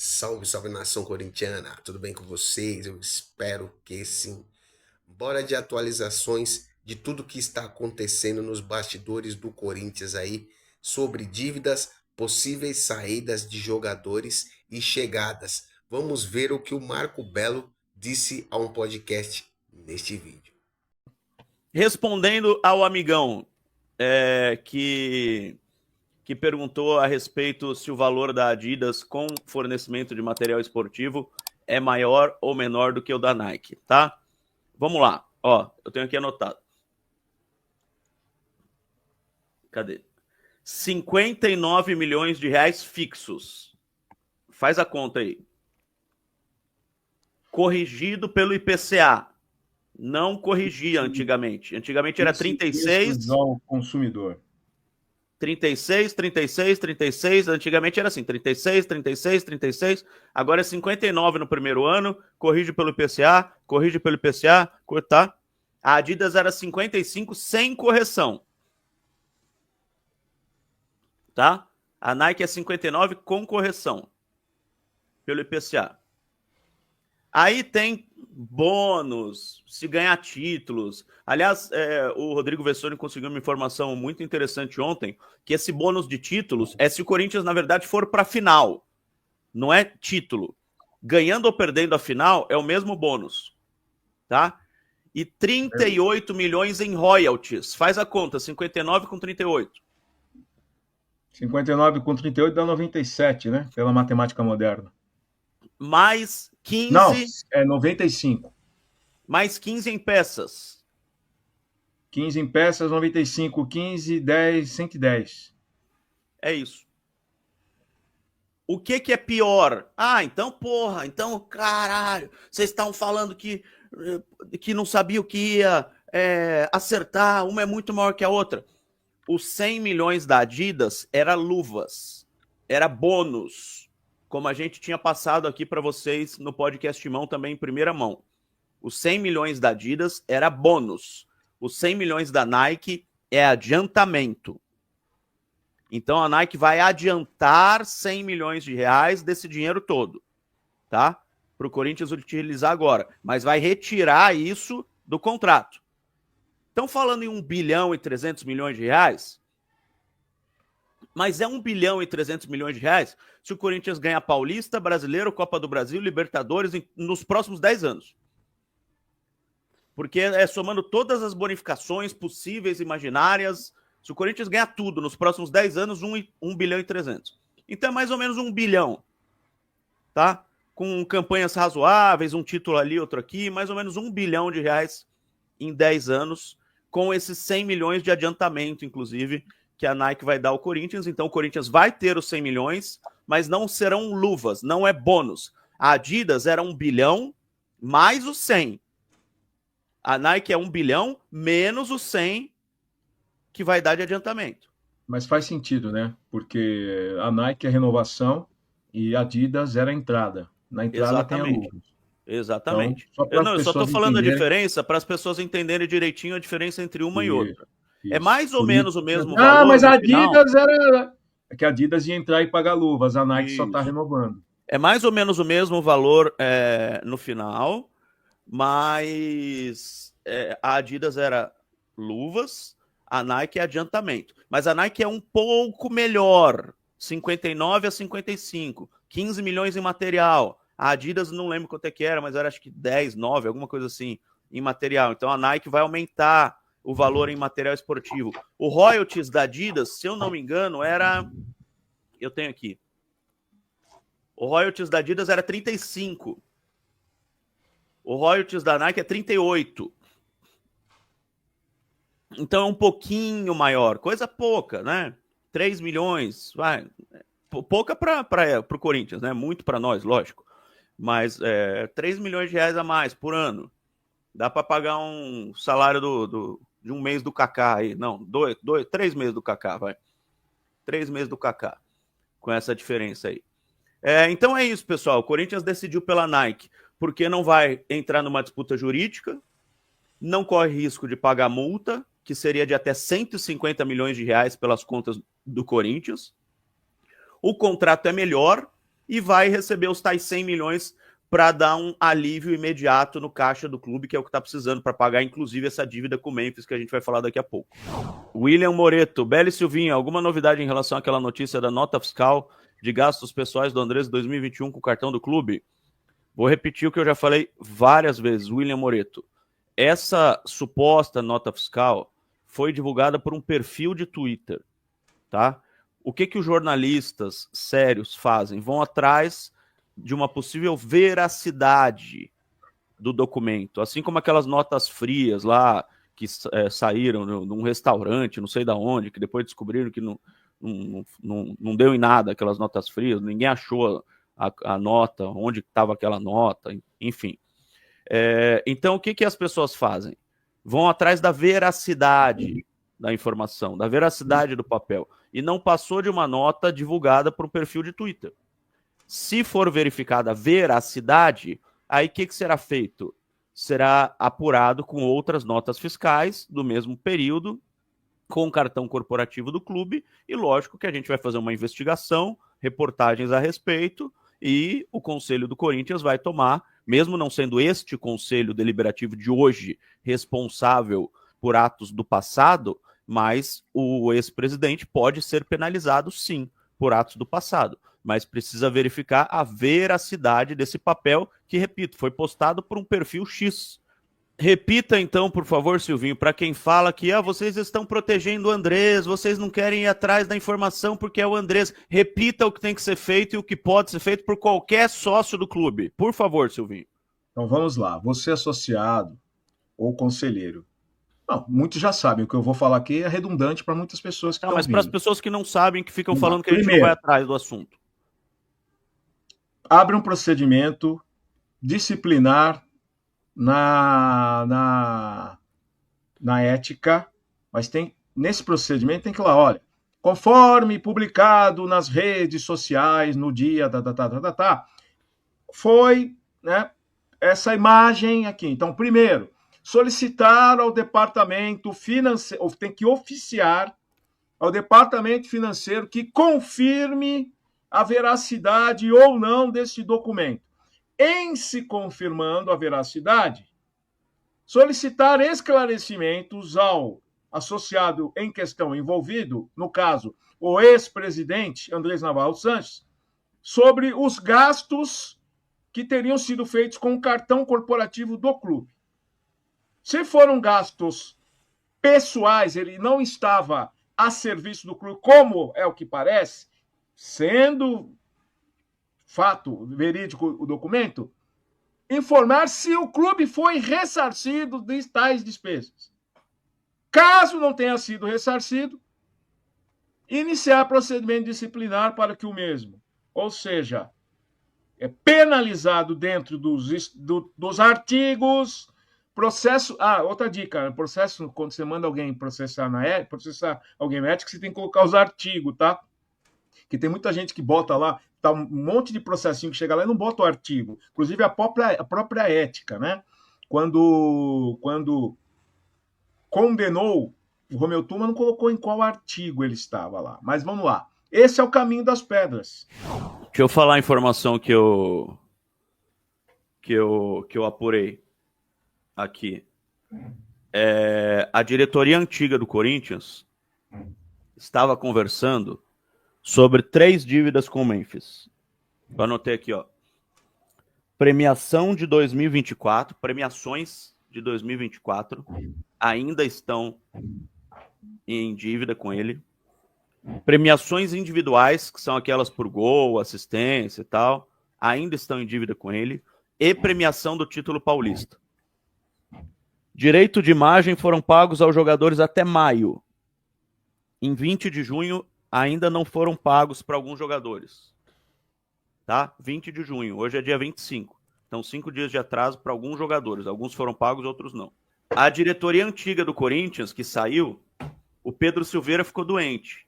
Salve, salve nação corintiana! Tudo bem com vocês? Eu espero que sim. Bora de atualizações de tudo que está acontecendo nos bastidores do Corinthians aí, sobre dívidas, possíveis saídas de jogadores e chegadas. Vamos ver o que o Marco Belo disse a um podcast neste vídeo. Respondendo ao amigão que perguntou a respeito se o valor da Adidas com fornecimento de material esportivo é maior ou menor do que o da Nike, tá? Vamos lá, ó, eu tenho aqui anotado. Cadê? 59 milhões de reais fixos. Faz a conta aí. Corrigido pelo IPCA. Não corrigia antigamente. Antigamente era 36... ao consumidor. 36, 36, 36, antigamente era assim, 36, 36, 36, agora é 59 no primeiro ano, corrige pelo IPCA, tá? A Adidas era 55 sem correção, tá? A Nike é 59 com correção, pelo IPCA. Aí tem bônus, se ganhar títulos. Aliás, o Rodrigo Vessoni conseguiu uma informação muito interessante ontem, que esse bônus de títulos é se o Corinthians, na verdade, for para a final. Não é título. Ganhando ou perdendo a final é o mesmo bônus. Tá? E 38 milhões em royalties. Faz a conta, 59 com 38. 59 com 38 dá 97, né? Pela matemática moderna. Mais 15... Não, é 95. Mais 15 em peças. 15 em peças, 95, 15, 10, 110. É isso. O que é pior? Ah, então, porra, então, caralho, vocês estavam falando que não sabia o que ia acertar, uma é muito maior que a outra. Os 100 milhões da Adidas era luvas, era bônus, como a gente tinha passado aqui para vocês no podcast Mão também em primeira mão. Os 100 milhões da Adidas era bônus. Os 100 milhões da Nike é adiantamento. Então a Nike vai adiantar 100 milhões de reais desse dinheiro todo, tá? Para o Corinthians utilizar agora. Mas vai retirar isso do contrato. Estão falando em 1 bilhão e 300 milhões de reais? Mas é 1 bilhão e 300 milhões de reais se o Corinthians ganhar Paulista, Brasileiro, Copa do Brasil, Libertadores nos próximos 10 anos. Porque somando todas as bonificações possíveis, imaginárias, se o Corinthians ganhar tudo nos próximos 10 anos, 1 bilhão e 300. Então é mais ou menos 1 bilhão, tá? Com campanhas razoáveis, um título ali, outro aqui, mais ou menos 1 bilhão de reais em 10 anos, com esses 100 milhões de adiantamento, inclusive, que a Nike vai dar ao Corinthians. Então o Corinthians vai ter os 100 milhões, mas não serão luvas, não é bônus. A Adidas era 1 bilhão mais os 100. A Nike é 1 bilhão menos os 100 que vai dar de adiantamento. Mas faz sentido, né? Porque a Nike é renovação e a Adidas era a entrada. Na entrada Exatamente. tem a luva. Exatamente. Então, Eu só estou falando a diferença para as pessoas entenderem direitinho a diferença entre uma e outra. Isso. É mais ou menos o mesmo valor. Ah, mas a Adidas era... É que a Adidas ia entrar e pagar luvas, a Nike só está renovando. É mais ou menos o mesmo valor no final, mas a Adidas era luvas, a Nike é adiantamento. Mas a Nike é um pouco melhor, 59 a 55, 15 milhões em material. A Adidas não lembro quanto é que era, mas era acho que 10, 9, alguma coisa assim, em material. Então a Nike vai aumentar o valor em material esportivo. O royalties da Adidas, se eu não me engano, era... Eu tenho aqui. O royalties da Adidas era 35. O royalties da Nike é 38. Então é um pouquinho maior. Coisa pouca, né? 3 milhões. Vai. Pouca para o Corinthians, né? Muito para nós, lógico. Mas 3 milhões de reais a mais por ano. Dá para pagar um salário de um mês do Kaká aí. Não, 3 meses do Kaká, vai. 3 meses do Kaká. Com essa diferença aí. Então é isso, pessoal. O Corinthians decidiu pela Nike, porque não vai entrar numa disputa jurídica, não corre risco de pagar multa, que seria de até 150 milhões de reais pelas contas do Corinthians. O contrato é melhor e vai receber os tais 100 milhões para dar um alívio imediato no caixa do clube, que é o que está precisando para pagar, inclusive, essa dívida com o Memphis, que a gente vai falar daqui a pouco. William Moreto, Bela e Silvinho, alguma novidade em relação àquela notícia da nota fiscal de gastos pessoais do Andrés 2021 com o cartão do clube? Vou repetir o que eu já falei várias vezes, William Moreto. Essa suposta nota fiscal foi divulgada por um perfil de Twitter, tá? O que os jornalistas sérios fazem? Vão atrás de uma possível veracidade do documento, assim como aquelas notas frias lá que saíram num restaurante, não sei da onde, que depois descobriram que não deu em nada aquelas notas frias, ninguém achou a nota, onde estava aquela nota, enfim. Então, o que as pessoas fazem? Vão atrás da veracidade da informação, da veracidade do papel, e não passou de uma nota divulgada por um perfil de Twitter. Se for verificada a veracidade, aí o que será feito? Será apurado com outras notas fiscais do mesmo período, com o cartão corporativo do clube, e lógico que a gente vai fazer uma investigação, reportagens a respeito, e o Conselho do Corinthians vai tomar, mesmo não sendo este Conselho Deliberativo de hoje responsável por atos do passado, mas o ex-presidente pode ser penalizado, sim, por atos do passado. Mas precisa verificar a veracidade desse papel, que, repito, foi postado por um perfil X. Repita então, por favor, Silvinho, para quem fala que vocês estão protegendo o Andrés, vocês não querem ir atrás da informação porque é o Andrés. Repita o que tem que ser feito e o que pode ser feito por qualquer sócio do clube. Por favor, Silvinho. Então vamos lá. Você associado ou conselheiro. Não, muitos já sabem. O que eu vou falar aqui é redundante para muitas pessoas que estão mas para as pessoas que não sabem, que ficam falando que a gente Primeiro, não vai atrás do assunto. Abre um procedimento disciplinar na ética, mas nesse procedimento tem que ir lá, olha, conforme publicado nas redes sociais no dia foi, né, essa imagem aqui. Então, primeiro, solicitar ao departamento financeiro, tem que oficiar ao departamento financeiro que confirme a veracidade ou não desse documento. Em se confirmando a veracidade, solicitar esclarecimentos ao associado em questão envolvido, no caso, o ex-presidente Andrés Navarro Sanches, sobre os gastos que teriam sido feitos com o cartão corporativo do clube. Se foram gastos pessoais, ele não estava a serviço do clube, como é o que parece, sendo fato verídico o documento, informar se o clube foi ressarcido de tais despesas. Caso não tenha sido ressarcido, iniciar procedimento disciplinar para que o mesmo, ou seja, é penalizado dentro dos artigos, processo... outra dica, processo, quando você manda alguém processar alguém na ética, você tem que colocar os artigos, tá? Que tem muita gente que bota lá, tá um monte de processinho que chega lá e não bota o artigo. Inclusive a própria ética, né? Quando condenou o Romeu Tuma, não colocou em qual artigo ele estava lá. Mas vamos lá. Esse é o caminho das pedras. Deixa eu falar a informação que eu apurei aqui. A diretoria antiga do Corinthians estava conversando sobre 3 dívidas com o Memphis. Eu anotei aqui, ó. Premiação de 2024, premiações de 2024 ainda estão em dívida com ele. Premiações individuais, que são aquelas por gol, assistência e tal, ainda estão em dívida com ele. E premiação do título paulista. Direito de imagem foram pagos aos jogadores até maio. Em 20 de junho, ainda não foram pagos para alguns jogadores. Tá? 20 de junho, hoje é dia 25. Então, 5 dias de atraso para alguns jogadores. Alguns foram pagos, outros não. A diretoria antiga do Corinthians, que saiu, o Pedro Silveira ficou doente.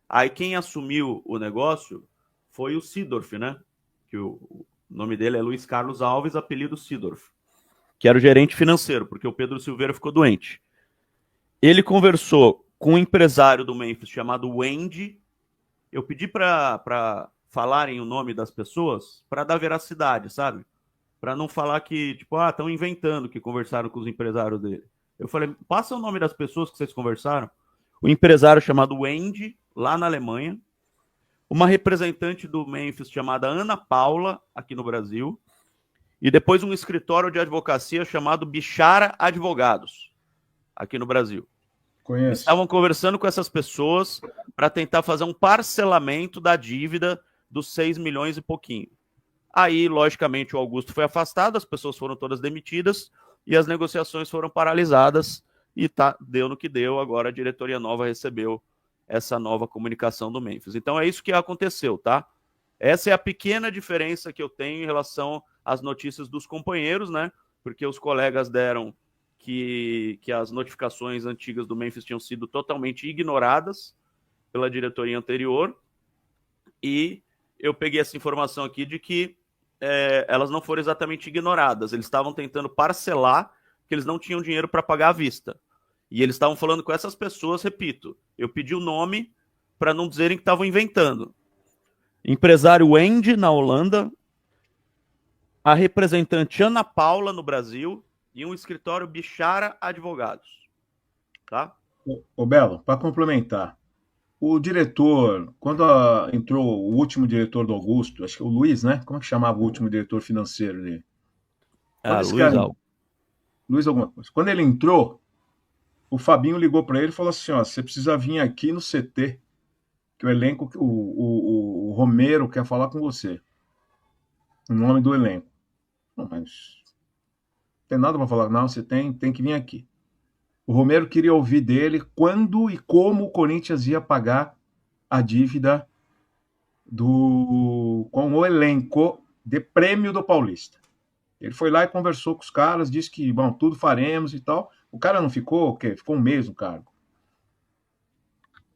Aí quem assumiu o negócio foi o Sidorf, né? Que o nome dele é Luiz Carlos Alves, apelido Sidorf, que era o gerente financeiro, porque o Pedro Silveira ficou doente. Ele conversou com um empresário do Memphis chamado Wendy. Eu pedi para falarem o nome das pessoas para dar veracidade, sabe? Para não falar que, tipo, estão inventando que conversaram com os empresários dele. Eu falei, passa o nome das pessoas que vocês conversaram. O empresário chamado Wendy, lá na Alemanha. Uma representante do Memphis chamada Ana Paula, aqui no Brasil. E depois um escritório de advocacia chamado Bichara Advogados, aqui no Brasil. Conheço. Estavam conversando com essas pessoas para tentar fazer um parcelamento da dívida dos 6 milhões e pouquinho. Aí, logicamente, o Augusto foi afastado, as pessoas foram todas demitidas e as negociações foram paralisadas e deu no que deu. Agora a diretoria nova recebeu essa nova comunicação do Memphis. Então é isso que aconteceu, tá? Essa é a pequena diferença que eu tenho em relação às notícias dos companheiros, né? Porque os colegas deram que as notificações antigas do Memphis tinham sido totalmente ignoradas pela diretoria anterior, e eu peguei essa informação aqui de que elas não foram exatamente ignoradas, eles estavam tentando parcelar, que eles não tinham dinheiro para pagar à vista. E eles estavam falando com essas pessoas, repito, eu pedi o nome para não dizerem que estavam inventando. Empresário Wendy, na Holanda, a representante Ana Paula, no Brasil, e um escritório Bichara Advogados. Tá? Ô Belo, para complementar, o diretor, quando entrou o último diretor do Augusto, acho que o Luiz, né? Como é que chamava o último diretor financeiro dele? Luiz alguma coisa. Quando ele entrou, o Fabinho ligou para ele e falou assim, ó, você precisa vir aqui no CT, que o elenco, o Romero quer falar com você. O nome do elenco. Não, mas não tem nada para falar. Não, você tem que vir aqui. O Romero queria ouvir dele quando e como o Corinthians ia pagar a dívida com o elenco de prêmio do Paulista. Ele foi lá e conversou com os caras, disse que, bom, tudo faremos e tal. O cara não ficou, o quê? Ficou um mês no cargo.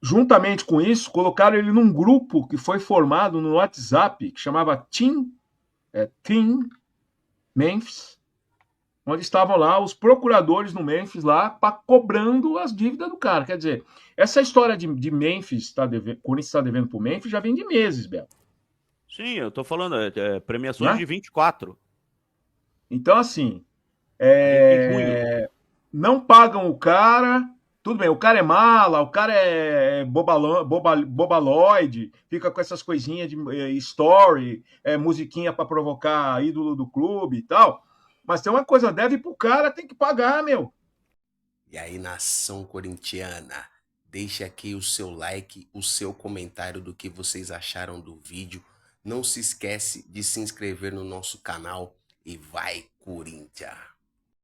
Juntamente com isso, colocaram ele num grupo que foi formado no WhatsApp, que chamava Team Memphis, onde estavam lá os procuradores no Memphis lá cobrando as dívidas do cara. Quer dizer, essa história de Memphis, Corinthians está devendo para o Memphis, já vem de meses, Belo. Sim, eu tô falando, premiações de 24. Então, assim, não pagam o cara, tudo bem, o cara é mala, o cara é bobaloide, fica com essas coisinhas de story, musiquinha para provocar ídolo do clube e tal, mas tem uma coisa, deve pro cara, tem que pagar, meu. E aí, nação corintiana, deixe aqui o seu like, o seu comentário do que vocês acharam do vídeo. Não se esquece de se inscrever no nosso canal e vai, Corinthians!